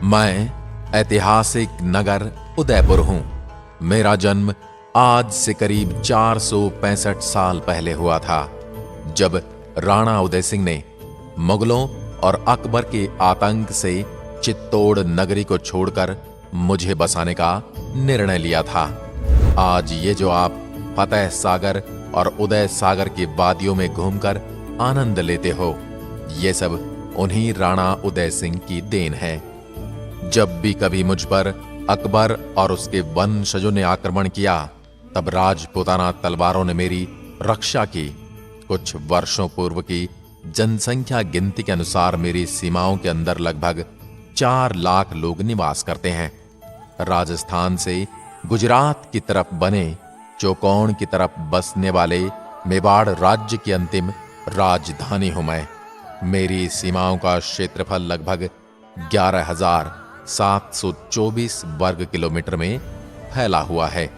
मैं ऐतिहासिक नगर उदयपुर हूं। मेरा जन्म आज से करीब 465 साल पहले हुआ था, जब राणा उदय सिंह ने मुगलों और अकबर के आतंक से चित्तौड़ नगरी को छोड़कर मुझे बसाने का निर्णय लिया था। आज ये जो आप फतेह सागर और उदय सागर की वादियों में घूमकर आनंद लेते हो, ये सब उन्हीं राणा उदय सिंह की देन है। जब भी कभी मुझ पर अकबर और उसके वंशजों ने आक्रमण किया, तब राजपूताना तलवारों ने मेरी रक्षा की। कुछ वर्षों पूर्व की जनसंख्या गिनती के अनुसार मेरी सीमाओं के अंदर लगभग 4 लाख लोग निवास करते हैं। राजस्थान से गुजरात की तरफ बने चौकोन की तरफ बसने वाले मेवाड़ राज्य की अंतिम राजधानी हूं मैं। मेरी सीमाओं का क्षेत्रफल लगभग 11,724 वर्ग किलोमीटर में फैला हुआ है।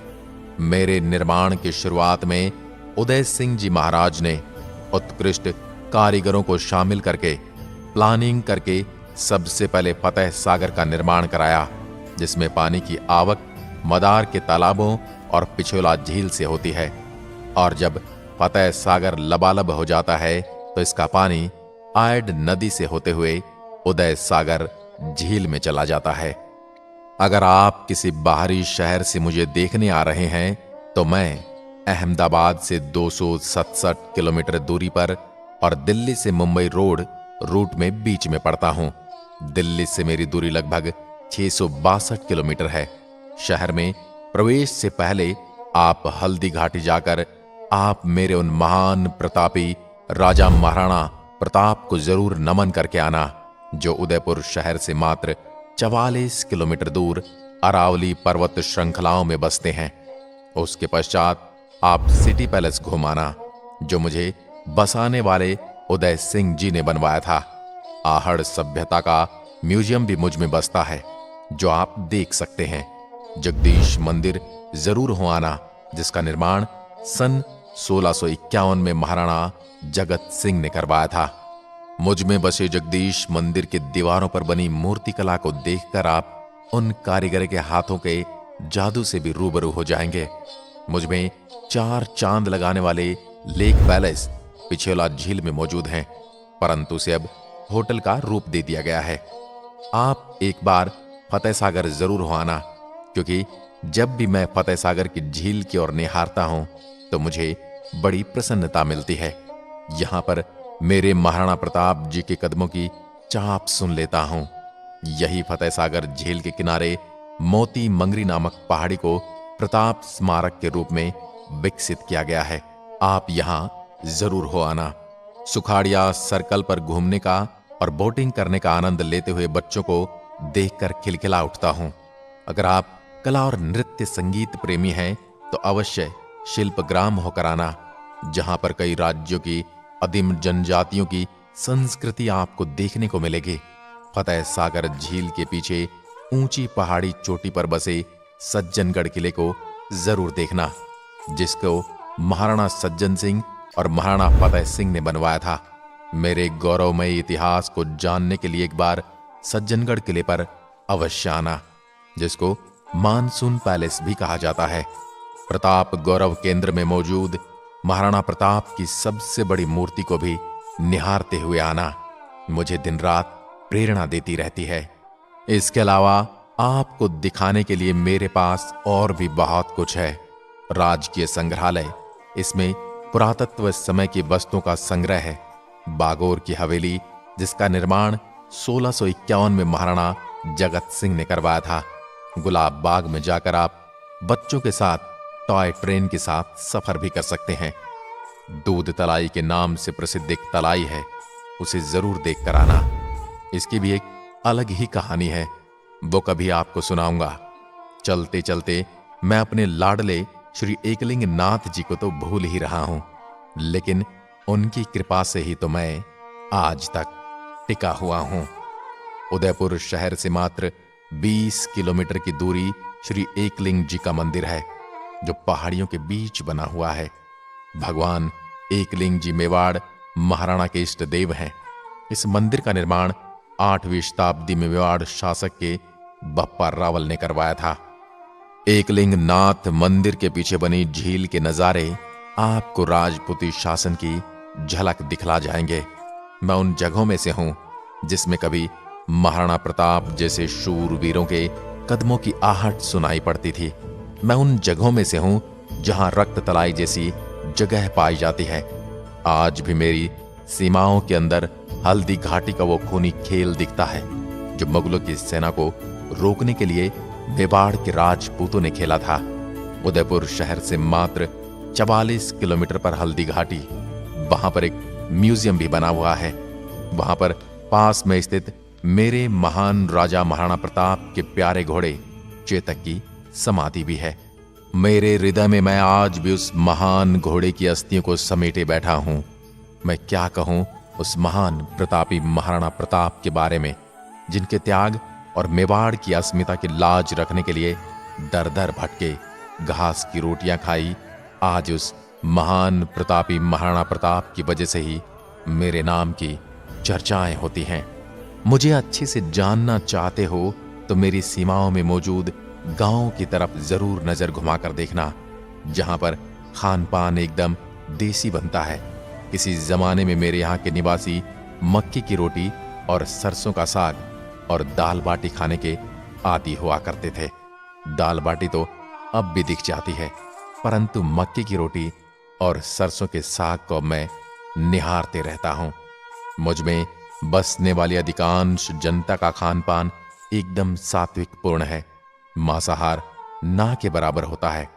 मेरे निर्माण की शुरुआत में उदय सिंह जी महाराज ने उत्कृष्ट कारीगरों को शामिल करके प्लानिंग करके सबसे पहले फतेह सागर का निर्माण कराया, जिसमें पानी की आवक मदार के तालाबों और पिछोला झील से होती है, और जब फतेह सागर लबालब हो जाता है तो इसका पानी आयड नदी से होते हुए उदय सागर झील में चला जाता है। अगर आप किसी बाहरी शहर से मुझे देखने आ रहे हैं तो मैं अहमदाबाद से 267 किलोमीटर दूरी पर और दिल्ली से मुंबई रोड रूट में बीच में पड़ता हूं। दिल्ली से मेरी दूरी लगभग 662 किलोमीटर है। शहर में प्रवेश से पहले आप हल्दी घाटी जाकर आप मेरे उन महान प्रतापी राजा महाराणा प्रताप को जरूर नमन करके आना, जो उदयपुर शहर से मात्र 44 किलोमीटर दूर अरावली पर्वत श्रृंखलाओं में बसते हैं। उसके पश्चात आप सिटी पैलेस घुमाना, जो मुझे बसाने वाले उदय सिंह जी ने बनवाया था। आहड़ सभ्यता का म्यूजियम भी मुझ में बसता है, जो आप देख सकते हैं। जगदीश मंदिर जरूर हो आना, जिसका निर्माण सन 1651 में महाराणा जगत सिंह ने करवाया था। मुझ में बसे जगदीश मंदिर के दीवारों पर बनी मूर्ति कला को देखकर आप उन कारीगर के हाथों के जादू से भी रूबरू हो जाएंगे। मुझ में 4 चांद लगाने वाले लेक पैलेस पिछोला झील में मौजूद हैं, परंतु उसे अब होटल का रूप दे दिया गया है। आप एक बार फतेह सागर जरूर हो आना, क्योंकि जब भी मैं फतेह सागर की झील की ओर निहारता हूं तो मुझे बड़ी प्रसन्नता मिलती है। यहां पर मेरे महाराणा प्रताप जी के कदमों की चाप सुन लेता हूं। यही फतेह सागर झील के किनारे मोती मंगरी नामक पहाड़ी को प्रताप स्मारक के रूप में विकसित किया गया है। आप यहां जरूर हो आना। सुखाड़िया सर्कल पर घूमने का और बोटिंग करने का आनंद लेते हुए बच्चों को देखकर खिलखिला उठता हूं। अगर आप कला और नृत्य संगीत प्रेमी हैं तो अवश्य शिल्पग्राम होकर आना, जहां पर कई राज्यों की अदिम जनजातियों की संस्कृति आपको देखने को मिलेगी। फतेह सागर झील के पीछे ऊंची पहाड़ी चोटी पर बसे सज्जनगढ़ किले को जरूर देखना, जिसको महाराणा सज्जन सिंह और महाराणा फतेह सिंह ने बनवाया था। मेरे गौरवमय इतिहास को जानने के लिए एक बार सज्जनगढ़ किले पर अवश्य आना, जिसको मानसून पैलेस भी कहा जाता है। प्रताप गौरव केंद्र में मौजूद महाराणा प्रताप की सबसे बड़ी मूर्ति को भी निहारते हुए आना मुझे दिन रात प्रेरणा देती रहती है। इसके अलावा आपको दिखाने के लिए मेरे पास और भी बहुत कुछ है। राजकीय संग्रहालय, इसमें पुरातत्व समय की वस्तुओं का संग्रह है। बागोर की हवेली, जिसका निर्माण 1651 में महाराणा जगत सिंह ने करवाया था। गुलाब बाग में जाकर आप बच्चों के साथ टॉय ट्रेन के साथ सफर भी कर सकते हैं। दूध तलाई के नाम से प्रसिद्ध एक तलाई है, उसे जरूर देख कर आना। इसकी भी एक अलग ही कहानी है, वो कभी आपको सुनाऊंगा। चलते चलते मैं अपने लाडले श्री एकलिंग नाथ जी को तो भूल ही रहा हूं, लेकिन उनकी कृपा से ही तो मैं आज तक टिका हुआ हूं। उदयपुर शहर से मात्र 20 किलोमीटर की दूरी श्री एकलिंग जी का मंदिर है, जो पहाड़ियों के बीच बना हुआ है। भगवान एकलिंग जी मेवाड़ महाराणा के इष्ट देव हैं। इस मंदिर का निर्माण 8वीं शताब्दी में मेवाड़ शासक के बप्पा रावल ने करवाया था। एकलिंग नाथ मंदिर के पीछे बनी झील के नजारे आपको राजपूती शासन की झलक दिखला जाएंगे। मैं उन जगहों में से हूं जिसमें कभी महाराणा प्रताप जैसे शूरवीरों के कदमों की आहट सुनाई पड़ती थी। मैं उन जगहों में से हूं जहां रक्त तलाई जैसी जगह पाई जाती है। आज भी मेरी सीमाओं के अंदर हल्दी घाटी का वो खूनी खेल दिखता है जो मुगलों की सेना को रोकने के लिए मेवाड़ के राजपूतों ने खेला था। उदयपुर शहर से मात्र 44 किलोमीटर पर हल्दी घाटी, वहां पर एक म्यूजियम भी बना हुआ है। वहां पर पास में स्थित मेरे महान राजा महाराणा प्रताप के प्यारे घोड़े चेतक की समाधि भी है। मेरे हृदय में मैं आज भी उस महान घोड़े की अस्थियों को समेटे बैठा हूं। मैं क्या कहूं उस महान प्रतापी महाराणा प्रताप के बारे में, जिनके त्याग और मेवाड़ की अस्मिता की लाज रखने के लिए दर दर भटके, घास की रोटियां खाई। आज उस महान प्रतापी महाराणा प्रताप की वजह से ही मेरे नाम की चर्चाएं होती हैं। मुझे अच्छे से जानना चाहते हो तो मेरी सीमाओं में मौजूद गांवों की तरफ जरूर नजर घुमाकर देखना, जहां पर खान पान एकदम देसी बनता है। किसी जमाने में मेरे यहाँ के निवासी मक्की की रोटी और सरसों का साग और दाल बाटी खाने के आदी हुआ करते थे। दाल बाटी तो अब भी दिख जाती है, परंतु मक्की की रोटी और सरसों के साग को मैं निहारते रहता हूं। मुझ में बसने वाली अधिकांश जनता का खान पान एकदम सात्विक पूर्ण है। मांसाहार ना के बराबर होता है।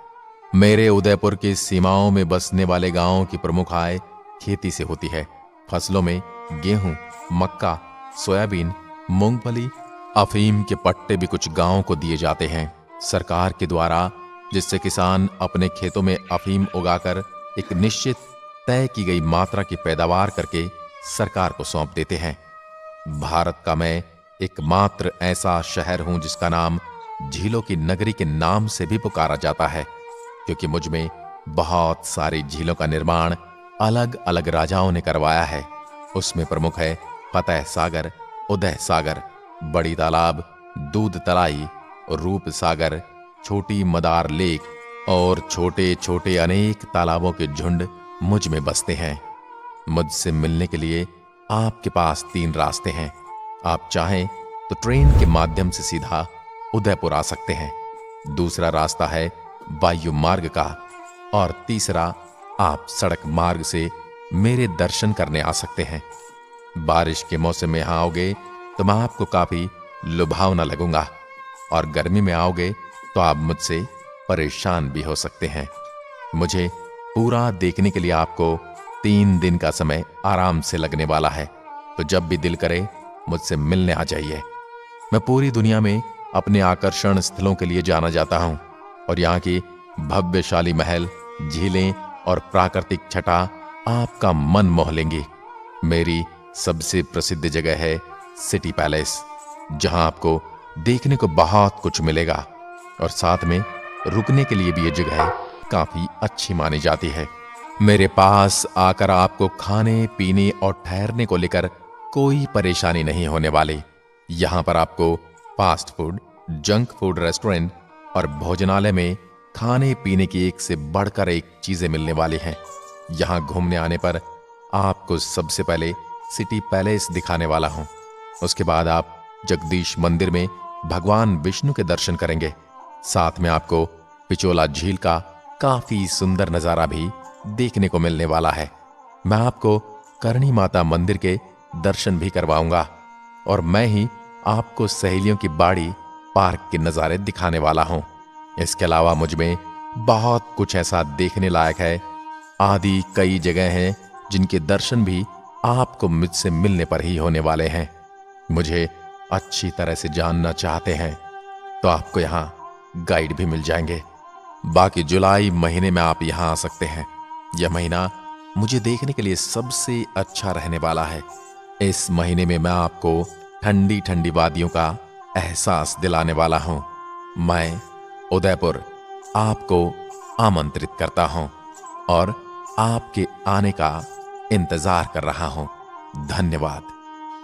मेरे उदयपुर की सीमाओं में बसने वाले गांवों की प्रमुख आय खेती से होती है। फसलों में गेहूं, मक्का, सोयाबीन, मूंगफली, अफीम के पट्टे भी कुछ गांवों को दिए जाते हैं सरकार के द्वारा, जिससे किसान अपने खेतों में अफीम उगाकर एक निश्चित तय की गई मात्रा की पैदावार करके सरकार को सौंप देते हैं। भारत का मैं एकमात्र ऐसा शहर हूं जिसका नाम झीलों की नगरी के नाम से भी पुकारा जाता है, क्योंकि मुझ में बहुत सारी झीलों का निर्माण अलग अलग राजाओं ने करवाया है। उसमें प्रमुख है फतेह सागर, उदय सागर, बड़ी तालाब, दूध तलाई, रूप सागर, छोटी मदार लेक और छोटे छोटे अनेक तालाबों के झुंड मुझ में बसते हैं। मुझसे मिलने के लिए आपके पास 3 रास्ते हैं। आप चाहें तो ट्रेन के माध्यम से सीधा उदयपुर आ सकते हैं, दूसरा रास्ता है वायु मार्ग का, और तीसरा आप सड़क मार्ग से मेरे दर्शन करने आ सकते हैं। बारिश के मौसम में यहां आओगे तो मैं आपको काफी लुभावना लगूंगा, और गर्मी में आओगे तो आप मुझसे परेशान भी हो सकते हैं। मुझे पूरा देखने के लिए आपको 3 दिन का समय आराम से लगने वाला है, तो जब भी दिल करे मुझसे मिलने आ जाइए। मैं पूरी दुनिया में अपने आकर्षण स्थलों के लिए जाना जाता हूं, और यहाँ की भव्यशाली महल, झीलें और प्राकृतिक छटा आपका मन मोह लेंगी। मेरी सबसे प्रसिद्ध जगह है सिटी पैलेस, जहां आपको देखने को बहुत कुछ मिलेगा, और साथ में रुकने के लिए भी ये जगह काफी अच्छी मानी जाती है। मेरे पास आकर आपको खाने पीने और ठहरने को लेकर कोई परेशानी नहीं होने वाली। यहां पर आपको fast food, junk food restaurant और भोजनालय में खाने पीने की एक से बढ़कर एक चीजें मिलने वाली हैं। यहां घूमने आने पर आपको सबसे पहले सिटी पैलेस दिखाने वाला हूं। उसके बाद आप जगदीश मंदिर में भगवान विष्णु के दर्शन करेंगे। साथ में आपको पिचोला झील का काफी सुंदर नजारा भी देखने को मिलने वाला है। मैं आपको करणी माता मंदिर के दर्शन भी करवाऊंगा, और मैं ही आपको सहेलियों की बाड़ी पार्क के नजारे दिखाने वाला हूं। इसके अलावा मुझ में बहुत कुछ ऐसा देखने लायक है। आदि कई जगह हैं जिनके दर्शन भी आपको मुझसे मिलने पर ही होने वाले हैं। मुझे अच्छी तरह से जानना चाहते हैं तो आपको यहाँ गाइड भी मिल जाएंगे। बाकी जुलाई महीने में आप यहाँ आ सकते हैं। यह महीना मुझे देखने के लिए सबसे अच्छा रहने वाला है। इस महीने में मैं आपको ठंडी ठंडी वादियों का एहसास दिलाने वाला हूं। मैं उदयपुर आपको आमंत्रित करता हूं और आपके आने का इंतजार कर रहा हूं। धन्यवाद।